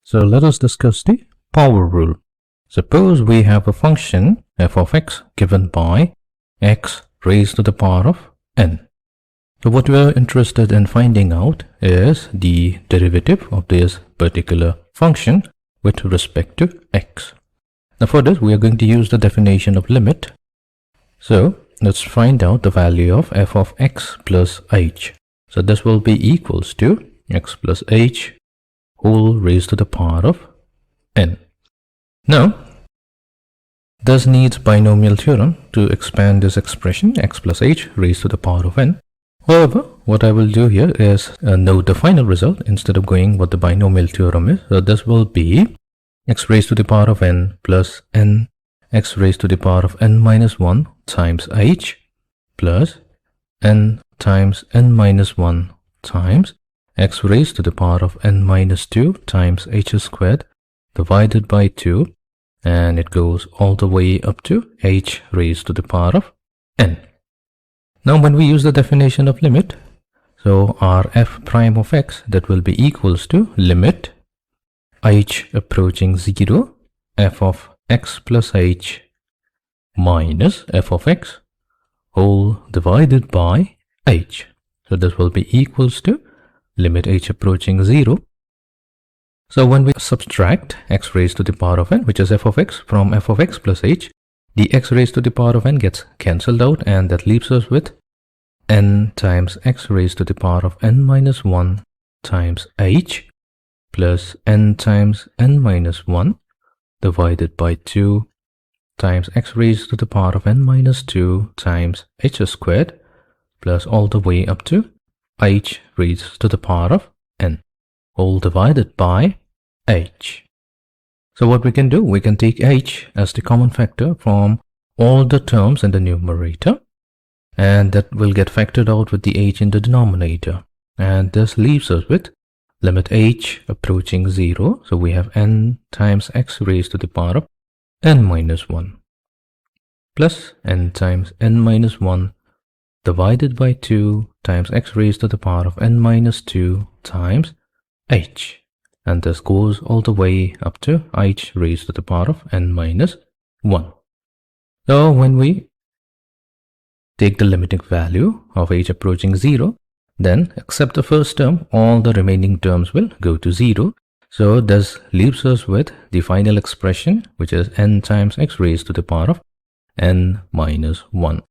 So let us discuss the power rule. Suppose we have a function f of x given by x raised to the power of n. So what we are interested in finding out is the derivative of this particular function with respect to x. Now for this we are going to use the definition of limit. So let's find out the value of f of x plus h. So this will be equals to x plus h whole raised to the power of n. Now, this needs binomial theorem to expand this expression x plus h raised to the power of n. However, what I will do here is note the final result instead of going what the binomial theorem is. So this will be x raised to the power of n plus n x raised to the power of n minus 1 times h plus n times n minus 1 times x raised to the power of n minus 2 times h squared divided by 2, and it goes all the way up to h raised to the power of n. Now when we use the definition of limit, so our f prime of x, that will be equals to limit h approaching 0 f of x plus h minus f of x whole divided by h. So this will be equals to limit h approaching 0. So when we subtract x raised to the power of n, which is f of x, from f of x plus h, the x raised to the power of n gets cancelled out, and that leaves us with n times x raised to the power of n minus 1 times h plus n times n minus 1 divided by 2 times x raised to the power of n minus 2 times h squared plus all the way up to h raised to the power of n all divided by h. So what we can do, we can take h as the common factor from all the terms in the numerator, and that will get factored out with the h in the denominator, and this leaves us with limit h approaching 0. So we have n times x raised to the power of n minus 1 plus n times n minus 1 divided by 2 times x raised to the power of n minus 2 times h, and this goes all the way up to h raised to the power of n minus 1. So when we take the limiting value of h approaching 0, then except the first term, all the remaining terms will go to 0. So this leaves us with the final expression, which is n times x raised to the power of n minus 1.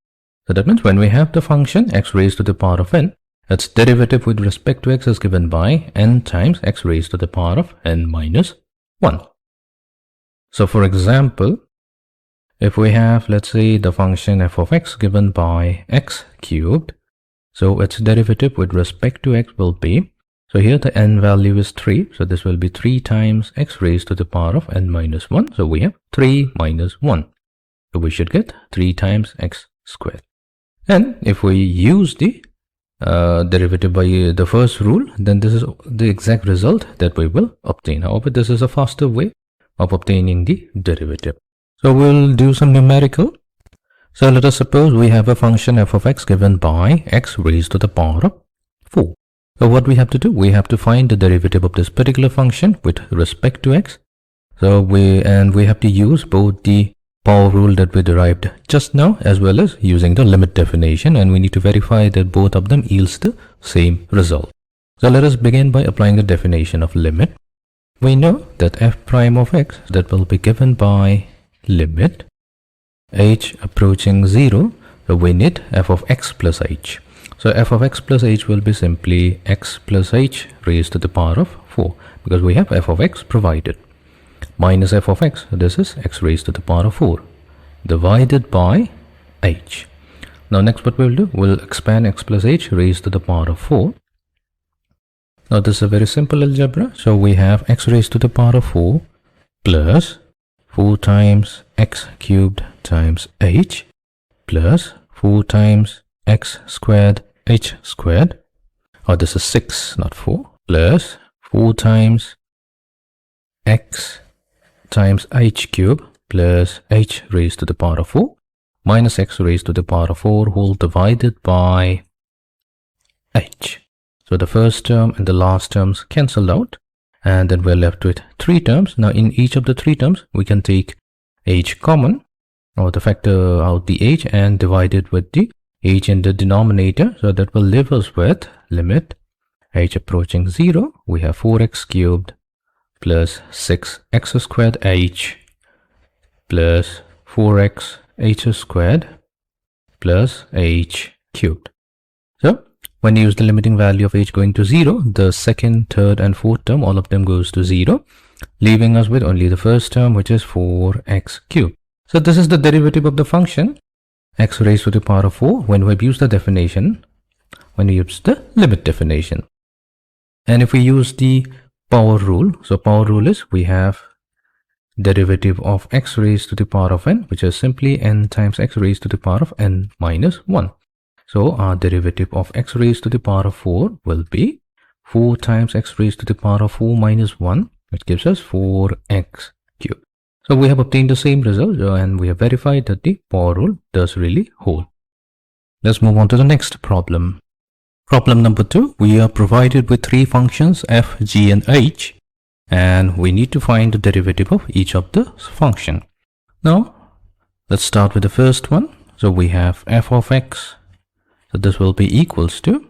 So that means when we have the function x raised to the power of n, its derivative with respect to x is given by n times x raised to the power of n minus 1. So for example, if we have, let's say, the function f of x given by x cubed, so its derivative with respect to x will be, so here the n value is 3, so this will be 3 times x raised to the power of n minus 1. So we have 3 minus 1. So we should get 3 times x squared. And if we use the derivative by the first rule, then this is the exact result that we will obtain. However, this is a faster way of obtaining the derivative. So we'll do some numerical. So let us suppose we have a function f of x given by x raised to the power of 4. So what we have to do, we have to find the derivative of this particular function with respect to x. So we have to use both the power rule that we derived just now as well as using the limit definition, and we need to verify that both of them yields the same result. So let us begin by applying the definition of limit. We know that f prime of x, that will be given by limit h approaching 0. So we need f of x plus h. So f of x plus h will be simply x plus h raised to the power of 4, because we have f of x provided, minus f of x, this is x raised to the power of 4, divided by h. Now next what we'll do, we'll expand x plus h raised to the power of 4. Now this is a very simple algebra. So we have x raised to the power of 4 plus 4 times x cubed times h plus 4 times x squared h squared, or this is 6 not 4, plus 4 times x times h cube plus h raised to the power of 4 minus x raised to the power of 4 whole divided by h. So the first term and the last terms cancel out, and then we're left with 3 terms. Now in each of the 3 terms, we can take h common, or the factor out the h and divide it with the h in the denominator. So that will leave us with limit h approaching 0. We have 4x cubed plus 6x squared h plus 4x h squared plus h cubed. So when you use the limiting value of h going to 0, the second, third and fourth term, all of them goes to 0, leaving us with only the first term, which is 4x cubed. So this is the derivative of the function x raised to the power of 4 when we use the definition, when we use the limit definition. And if we use the power rule, so power rule is we have derivative of x raised to the power of n, which is simply n times x raised to the power of n minus 1. So our derivative of x raised to the power of 4 will be 4 times x raised to the power of 4 minus 1, which gives us 4x cubed. So we have obtained the same result and we have verified that the power rule does really hold. Let's move on to the next problem. Problem number 2, we are provided with 3 functions f, g and h, and we need to find the derivative of each of the function. Now let's start with the first one. So we have f of x, so this will be equals to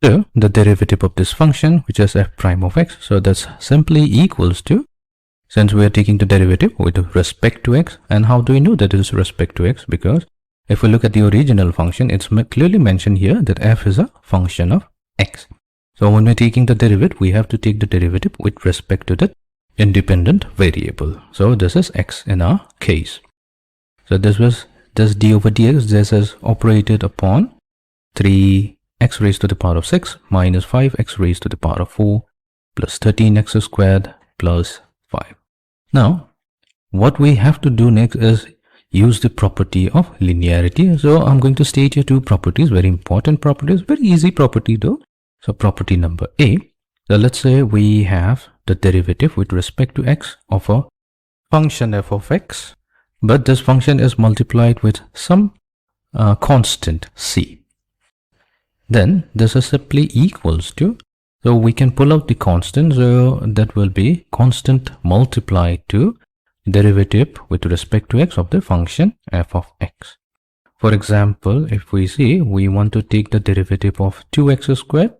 the derivative of this function, which is f prime of x. So that's simply equals to, since we are taking the derivative with respect to x, and how do we know that it is respect to x? Because if we look at the original function, it's clearly mentioned here that f is a function of x. So when we're taking the derivative, we have to take the derivative with respect to the independent variable. So this is x in our case. So this was this d over dx, this is operated upon 3x raised to the power of 6 minus 5x raised to the power of 4 plus 13x squared plus 5. Now what we have to do next is use the property of linearity. So I'm going to state here 2 properties, very important properties, very easy property though. So property number A, so let's say we have the derivative with respect to x of a function f of x, but this function is multiplied with some constant c. Then this is simply equals to, so we can pull out the constant, so that will be constant multiplied to derivative with respect to x of the function f of x. For example, if we see we want to take the derivative of 2x squared,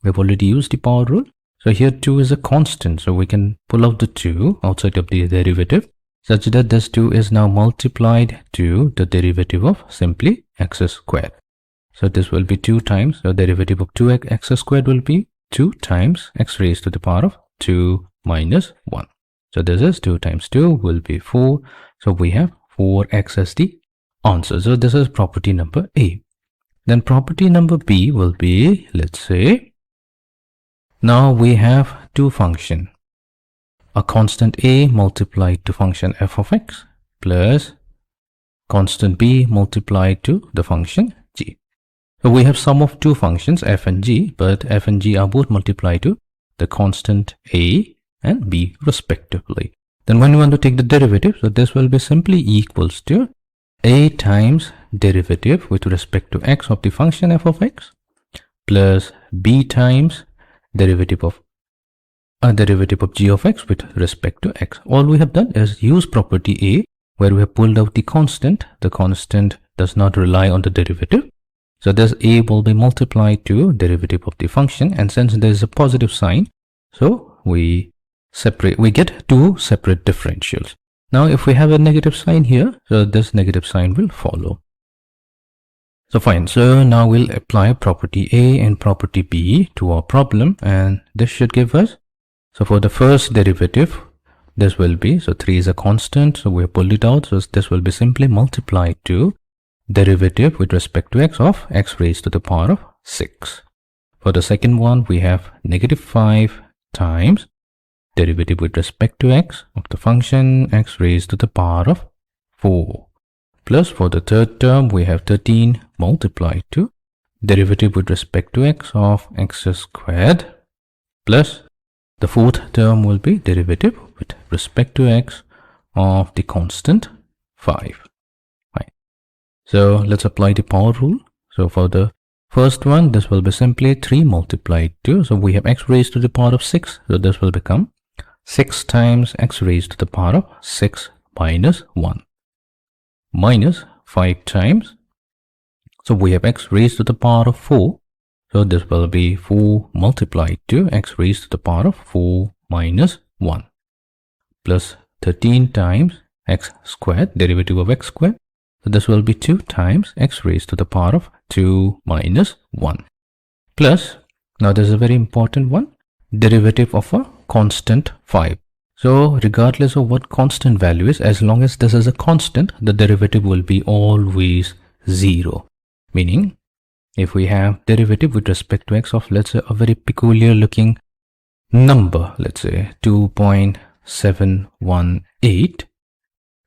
we've already used the power rule. So here 2 is a constant, so we can pull out the 2 outside of the derivative such that this 2 is now multiplied to the derivative of simply x squared. So this will be 2 times the derivative of 2x squared will be 2 times x raised to the power of 2 minus 1. So this is 2 times 2 will be 4. So we have 4x as the answer. So this is property number A. Then property number B will be, let's say, now we have 2 functions. A constant a multiplied to function f of x plus constant b multiplied to the function g. So we have sum of 2 functions f and g, but f and g are both multiplied to the constant a and b respectively. Then when you want to take the derivative, so this will be simply equals to a times derivative with respect to x of the function f of x plus b times derivative of g of x with respect to x. All we have done is use property A, where we have pulled out the constant. The constant does not rely on the derivative. So this A will be multiplied to derivative of the function, and since there is a positive sign, so we get 2 separate differentials. Now if we have a negative sign here, so this negative sign will follow. So fine, so now we'll apply property A and property B to our problem, and this should give us, so for the first derivative, this will be, so 3 is a constant, so we pulled it out, so this will be simply multiplied to derivative with respect to x of x raised to the power of 6. For the second one, we have negative 5 times derivative with respect to x of the function x raised to the power of 4. Plus for the third term, we have 13 multiplied to derivative with respect to x of x squared, plus the fourth term will be derivative with respect to x of the constant 5. Right. So let's apply the power rule. So for the First one, this will be simply 3 multiplied 2. So we have x raised to the power of 6. So this will become 6 times x raised to the power of 6 minus 1. Minus 5 times. So we have x raised to the power of 4. So this will be 4 multiplied 2 x raised to the power of 4 minus 1. Plus 13 times x squared, derivative of x squared. So this will be 2 times x raised to the power of 2 minus 1. Plus, now this is a very important one, derivative of a constant 5. So regardless of what constant value is, as long as this is a constant, the derivative will be always 0. Meaning, if we have derivative with respect to x of, let's say, a very peculiar looking number, let's say 2.718,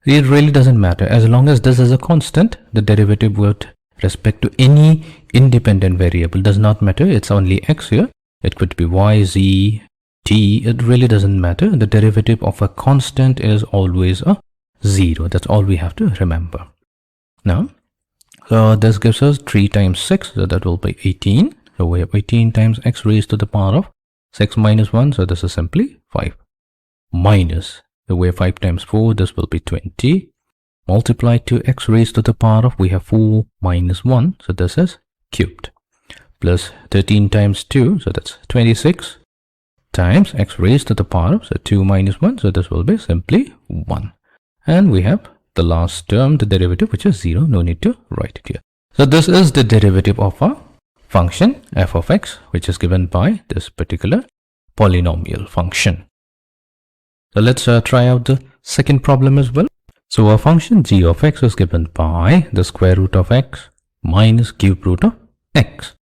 it really doesn't matter. As long as this is a constant, the derivative with respect to any independent variable does not matter. It's only x here. It could be y, z, t. It really doesn't matter. The derivative of a constant is always a 0. That's all we have to remember. Now, so this gives us 3 times 6. So that will be 18. So we have 18 times x raised to the power of 6 minus 1. So this is simply 5. Minus. So we have 5 times 4, this will be 20. Multiplied to x raised to the power of, we have 4 minus 1, so this is cubed. Plus 13 times 2, so that's 26. Times x raised to the power of, so 2 minus 1, so this will be simply 1. And we have the last term, the derivative, which is 0. No need to write it here. So this is the derivative of a function f of x, which is given by this particular polynomial function. So let's try out the second problem as well. So our function g of x is given by the square root of x minus cube root of x.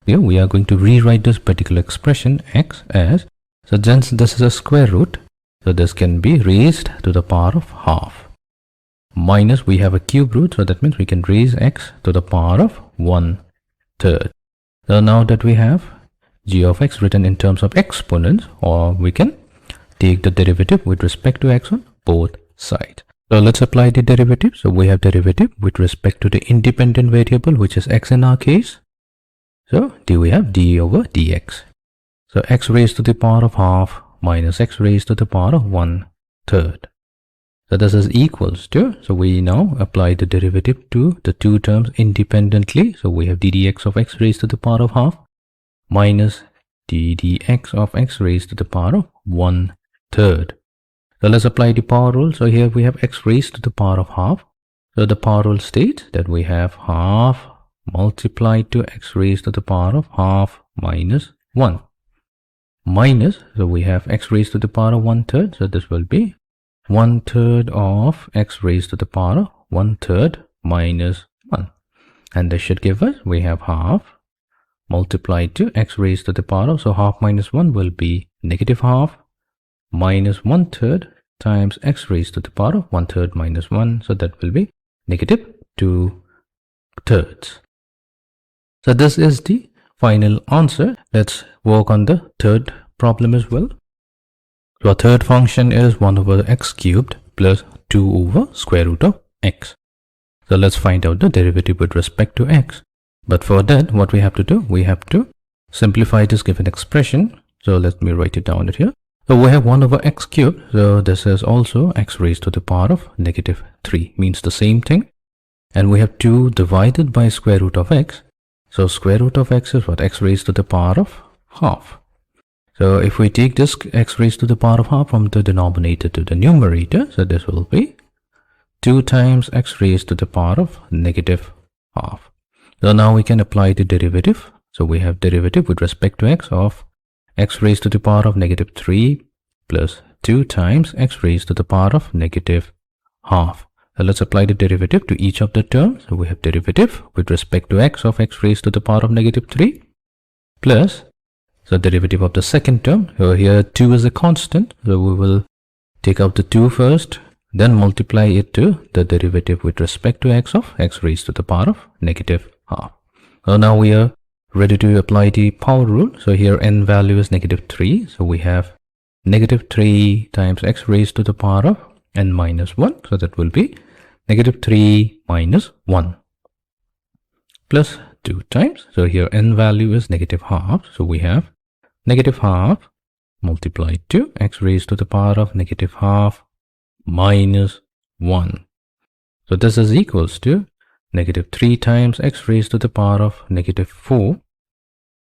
Here we are going to rewrite this particular expression x as, so since this is a square root, so this can be raised to the power of half. Minus we have a cube root, so that means we can raise x to the power of 1/3. So now that we have g of x written in terms of exponents, or we can take the derivative with respect to x on both sides. So let's apply the derivative. So we have derivative with respect to the independent variable, which is x in our case. So we have d over dx. So x raised to the power of half minus x raised to the power of 1/3. So this is equals to, so we now apply the derivative to the two terms independently. So we have ddx of x raised to the power of half minus ddx of x raised to the power of 1/3. So let's apply the power rule. So here we have x raised to the power of half. So the power rule states that we have half multiplied to x raised to the power of half minus 1. Minus, so we have x raised to the power of 1/3. So this will be 1/3 of x raised to the power of 1/3 minus 1. And this should give us, we have half multiplied to x raised to the power of, so half minus 1 will be negative half minus 1/3 times x raised to the power of 1/3 minus 1. So that will be negative 2/3. So this is the final answer. Let's work on the third problem as well. So our third function is 1 over x cubed plus 2 over square root of x. So let's find out the derivative with respect to x. But for that, what we have to do, we have to simplify this given expression. So let me write it down here. So we have 1 over x cubed. So this is also x raised to the power of negative 3, means the same thing. And we have 2 divided by square root of x. So square root of x is what? X raised to the power of half. So if we take this x raised to the power of half from the denominator to the numerator, so this will be 2 times x raised to the power of negative half. So now we can apply the derivative. So we have derivative with respect to x of x raised to the power of negative 3 plus 2 times x raised to the power of negative half. So let's apply the derivative to each of the terms. So we have derivative with respect to x of x raised to the power of negative 3 plus, so derivative of the second term. So here 2 is a constant. So we will take out the 2 first, then multiply it to the derivative with respect to x of x raised to the power of negative half. So now we are ready to apply the power rule. So here n value is negative 3. So we have negative 3 times x raised to the power of n minus 1. So that will be negative 3 minus 1 plus 2 times. So here n value is negative half. So we have negative half multiplied to x raised to the power of negative half minus 1. So this is equals to negative 3 times x raised to the power of negative 4.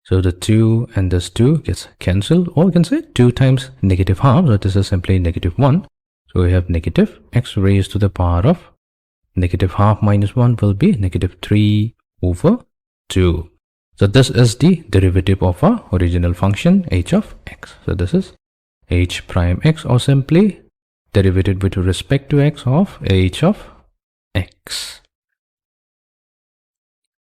So the 2 and this 2 gets cancelled, or we can say 2 times negative half. So this is simply negative 1. So we have negative x raised to the power of negative half minus 1 will be negative 3 over 2. So this is the derivative of our original function h of x. So this is h prime x, or simply derivative with respect to x of h of x.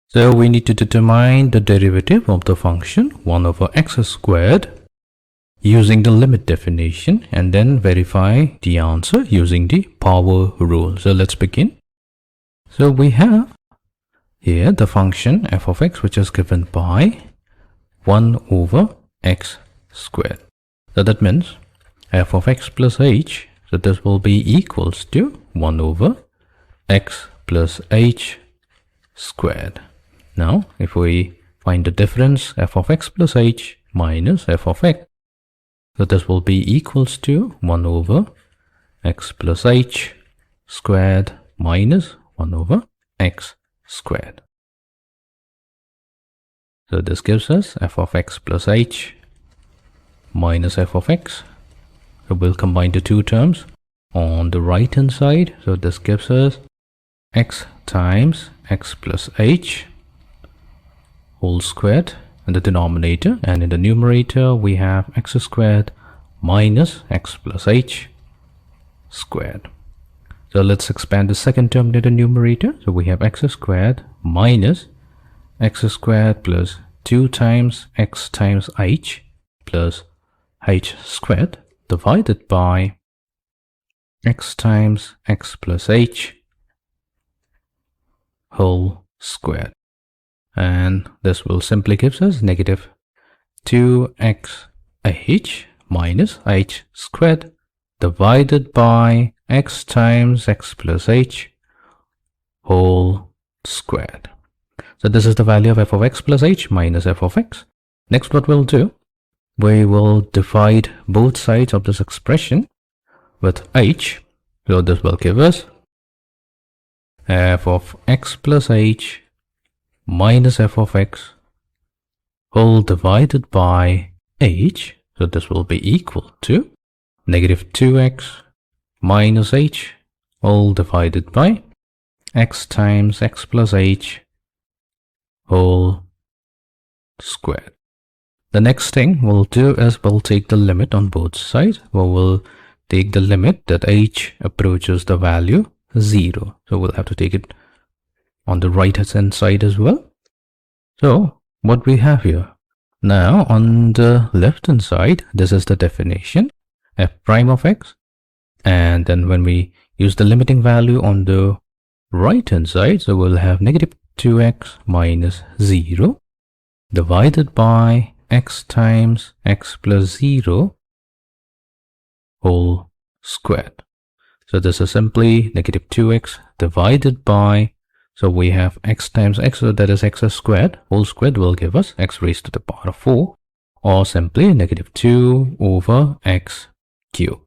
So we need to determine the derivative of the function 1 over x squared using the limit definition, and then verify the answer using the power rule. So let's begin. So we have here the function f of x, which is given by 1 over x squared. So that means f of x plus h, so this will be equals to 1 over x plus h squared. Now if we find the difference, f of x plus h minus f of x, so this will be equals to 1 over x plus h squared minus 1 over x squared. So this gives us f of x plus h minus f of x. So we'll combine the two terms on the right hand side. So this gives us x times x plus h whole squared in the denominator, and in the numerator we have x squared minus x plus h squared. So let's expand the second term to the numerator. So we have x squared minus x squared plus 2 times x times h plus h squared divided by x times x plus h whole squared. And this will simply gives us negative 2xh minus h squared divided by x times x plus h whole squared. So this is the value of f of x plus h minus f of x. Next, what we'll do, we will divide both sides of this expression with h. So this will give us f of x plus h minus f of x whole divided by h. So this will be equal to negative 2x minus h whole divided by x times x plus h whole squared. The next thing we'll do is we'll take the limit on both sides. We'll take the limit that h approaches the value 0. So we'll have to take it on the right hand side as well. So what we have here now, on the left hand side, this is the definition f prime of x, and then when we use the limiting value on the right hand side, so we'll have negative 2x minus 0 divided by x times x plus 0 whole squared. So this is simply negative 2x divided by, so we have x times x, so that is x squared whole squared will give us x raised to the power of 4, or simply negative 2 over x cubed.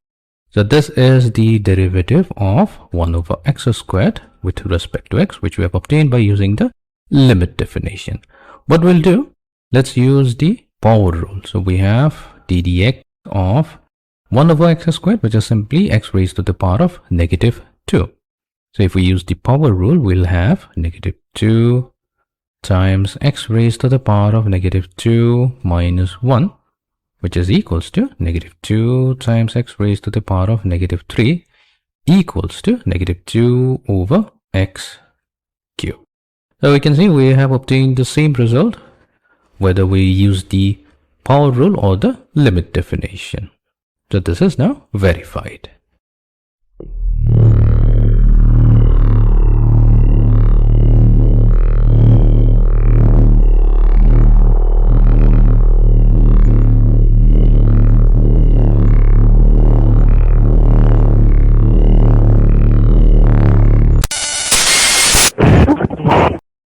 So this is the derivative of 1 over x squared with respect to x, which we have obtained by using the limit definition. What we'll do, let's use the power rule. So we have d dx of 1 over x squared, which is simply x raised to the power of negative 2. So if we use the power rule, we'll have negative 2 times x raised to the power of negative 2 minus 1, which is equals to negative 2 times x raised to the power of negative 3 equals to negative 2 over x cubed. So we can see we have obtained the same result whether we use the power rule or the limit definition. So this is now verified.